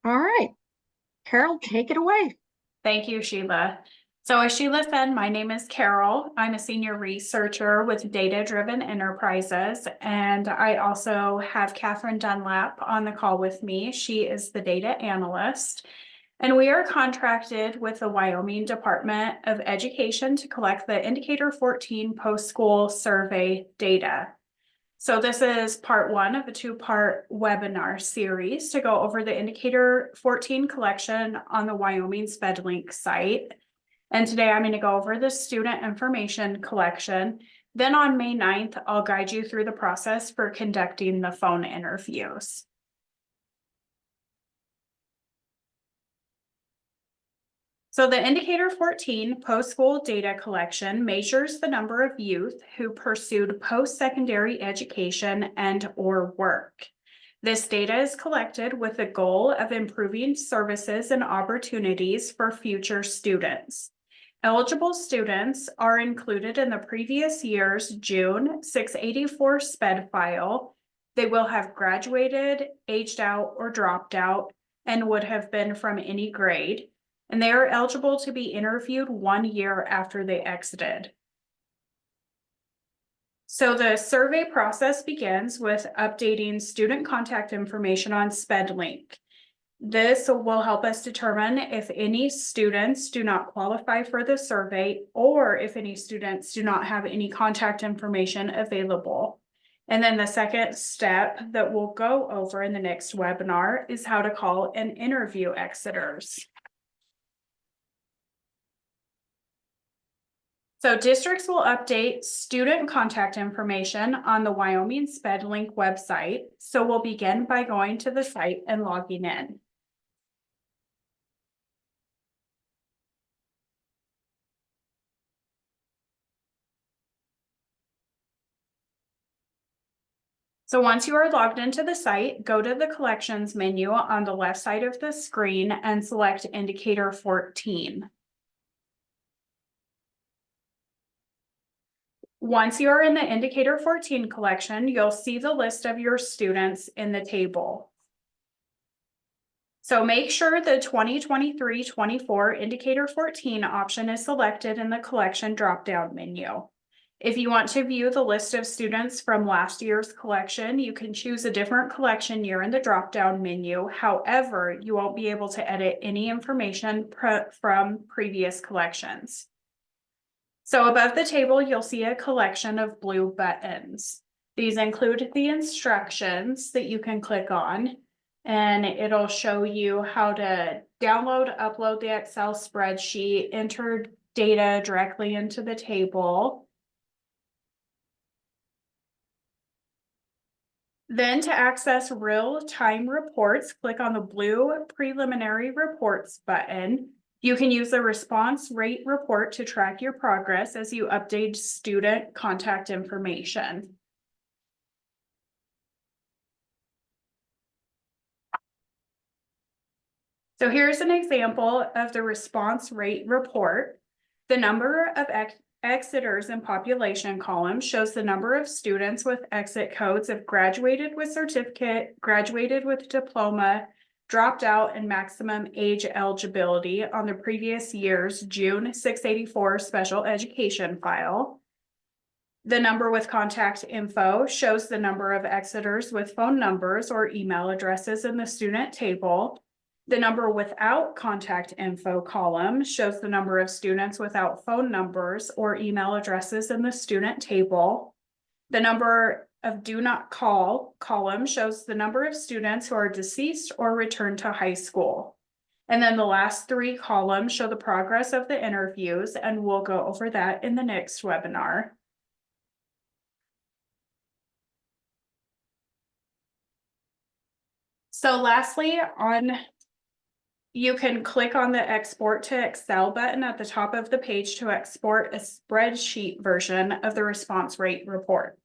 All right, Carol, take it away. Thank you, Sheila. So as Sheila said, my name is Carol. I'm a senior researcher with Data Driven Enterprises, and I also have Catherine Dunlap on the call with me. She is the data analyst, and we are contracted with the Wyoming Department of Education to collect the Indicator 14 post-school survey data. So this is part one of a two-part webinar series to go over the Indicator 14 collection on the Wyoming SpedLink site. And today I'm going to go over the student information collection. Then on May 9th, I'll guide you through the process for conducting the phone interviews. So the Indicator 14 post-school data collection measures the number of youth who pursued post-secondary education and or work. This data is collected with the goal of improving services and opportunities for future students. Eligible students are included in the previous year's June 684 SPED file. They will have graduated, aged out, or dropped out, and would have been from any grade, and they are eligible to be interviewed 1 year after they exited. So the survey process begins with updating student contact information on SpedLink. This will help us determine if any students do not qualify for the survey or if any students do not have any contact information available. And then the second step that we'll go over in the next webinar is how to call and interview exiters. So districts will update student contact information on the Wyoming SpedLink website. So we'll begin by going to the site and logging in. So once you are logged into the site, go to the collections menu on the left side of the screen and select Indicator 14. Once you are in the Indicator 14 collection, you'll see the list of your students in the table. So make sure the 2023-24 Indicator 14 option is selected in the collection drop-down menu. If you want to view the list of students from last year's collection, you can choose a different collection year in the drop-down menu. However, you won't be able to edit any information from previous collections. So above the table, you'll see a collection of blue buttons. These include the instructions that you can click on, and it'll show you how to download, upload the Excel spreadsheet, enter data directly into the table. Then to access real-time reports, click on the blue preliminary reports button. You can use the response rate report to track your progress as you update student contact information. So here's an example of the response rate report. The number of exiters in population column shows the number of students with exit codes of graduated with certificate, graduated with diploma, dropped out, and maximum age eligibility on the previous year's June 684 special education file. The number with contact info shows the number of exiters with phone numbers or email addresses in the student table. The number without contact info column shows the number of students without phone numbers or email addresses in the student table. The number of do not call column shows the number of students who are deceased or returned to high school. And then the last three columns show the progress of the interviews, and we'll go over that in the next webinar. So lastly, you can click on the Export to Excel button at the top of the page to export a spreadsheet version of the response rate report.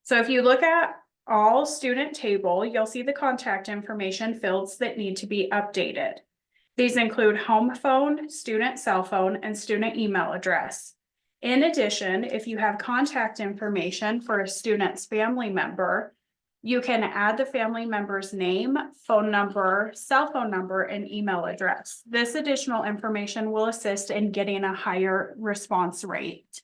So if you look at all student table, you'll see the contact information fields that need to be updated. These include home phone, student cell phone, and student email address. In addition, if you have contact information for a student's family member, You can add the family member's name, phone number, cell phone number, and email address. This additional information will assist in getting a higher response rate.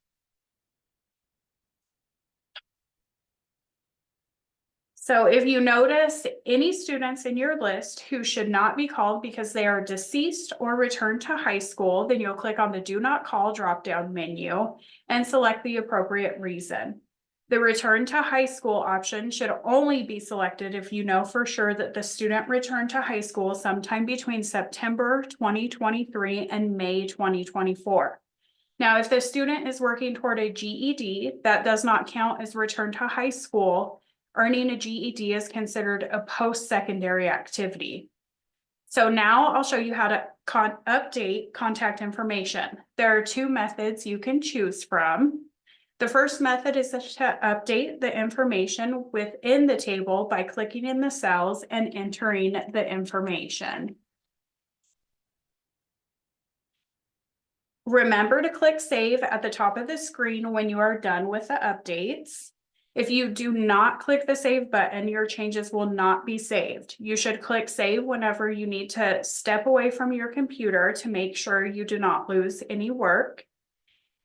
So if you notice any students in your list who should not be called because they are deceased or returned to high school, then you'll click on the Do Not Call drop-down menu and select the appropriate reason. The Return to High School option should only be selected if you know for sure that the student returned to high school sometime between September 2023 and May 2024. Now, if the student is working toward a GED, that does not count as return to high school. Earning a GED is considered a post-secondary activity. So now I'll show you how to update contact information. There are two methods you can choose from. The first method is to update the information within the table by clicking in the cells and entering the information. Remember to click Save at the top of the screen when you are done with the updates. If you do not click the Save button, your changes will not be saved. You should click Save whenever you need to step away from your computer to make sure you do not lose any work.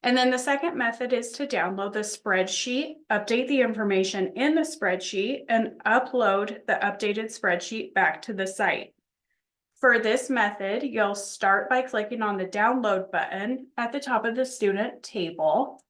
And then the second method is to download the spreadsheet, update the information in the spreadsheet, and upload the updated spreadsheet back to the site. For this method, you'll start by clicking on the download button at the top of the student table.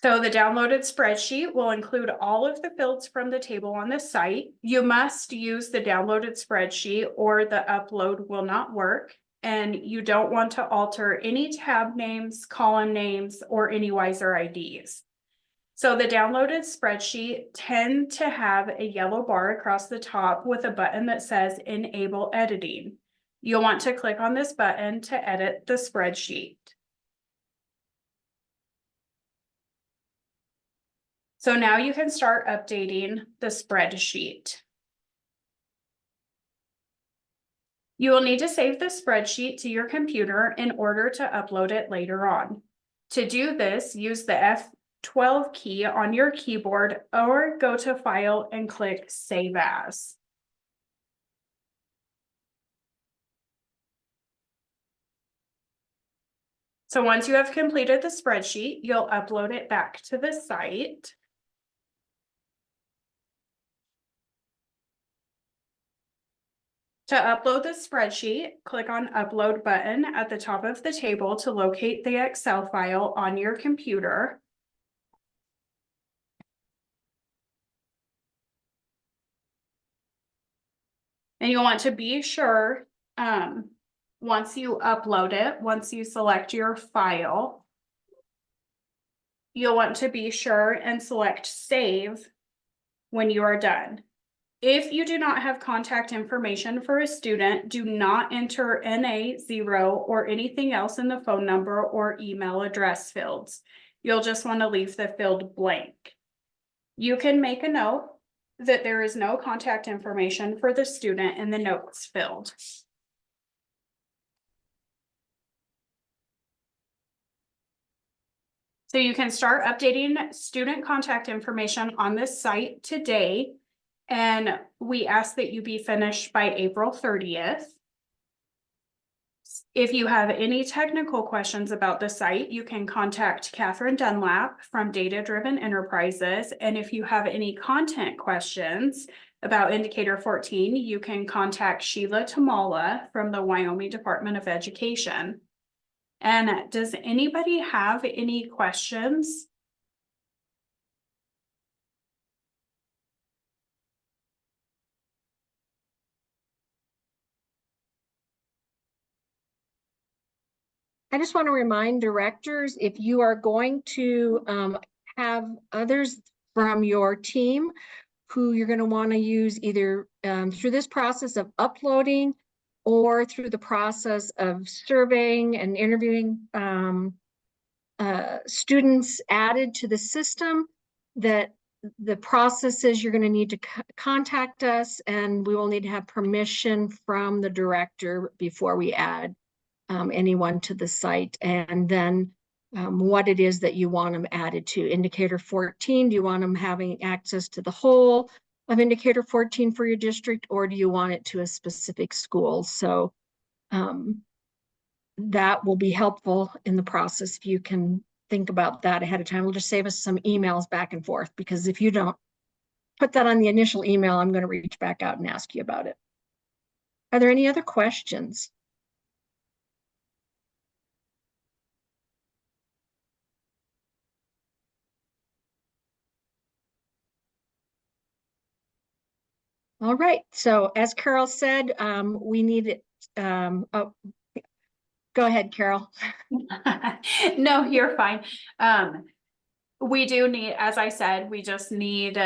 So the downloaded spreadsheet will include all of the fields from the table on the site. You must use the downloaded spreadsheet or the upload will not work. And you don't want to alter any tab names, column names, or any WISER IDs. So the downloaded spreadsheet tend to have a yellow bar across the top with a button that says Enable Editing. You'll want to click on this button to edit the spreadsheet. So now you can start updating the spreadsheet. You will need to save the spreadsheet to your computer in order to upload it later on. To do this, use the F12 key on your keyboard or go to File and click Save As. So once you have completed the spreadsheet, you'll upload it back to the site. To upload the spreadsheet, click on Upload button at the top of the table to locate the Excel file on your computer. And you'll want to be sure, once you upload it, once you select your file, you'll want to be sure and select Save when you are done. If you do not have contact information for a student, do not enter NA, 0, or anything else in the phone number or email address fields. You'll just want to leave the field blank. You can make a note that there is no contact information for the student in the notes field. So you can start updating student contact information on this site today. And we ask that you be finished by April 30th. If you have any technical questions about the site, you can contact Catherine Dunlap from Data Driven Enterprises. And if you have any content questions about Indicator 14, you can contact Sheila Tamala from the Wyoming Department of Education. And does anybody have any questions? I just want to remind directors, if you are going to have others from your team who you're going to want to use either through this process of uploading or through the process of surveying and interviewing students added to the system, that the process is you're going to need to contact us, and we will need to have permission from the director before we add anyone to the site. And then what it is that you want them added to. Indicator 14, do you want them having access to the whole of Indicator 14 for your district, or do you want it to a specific school? So that will be helpful in the process if you can think about that ahead of time. It'll just save us some emails back and forth, because if you don't put that on the initial email, I'm going to reach back out and ask you about it. Are there any other questions? All right, so as Carol said, we need it. Oh, go ahead, Carol. No, you're fine. We do need, as I said, we just need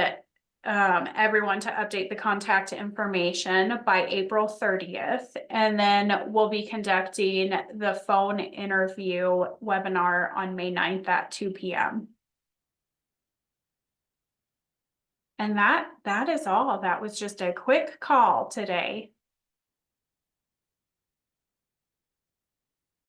everyone to update the contact information by April 30th. And then we'll be conducting the phone interview webinar on May 9th at 2 p.m. And that is all. That was just a quick call today.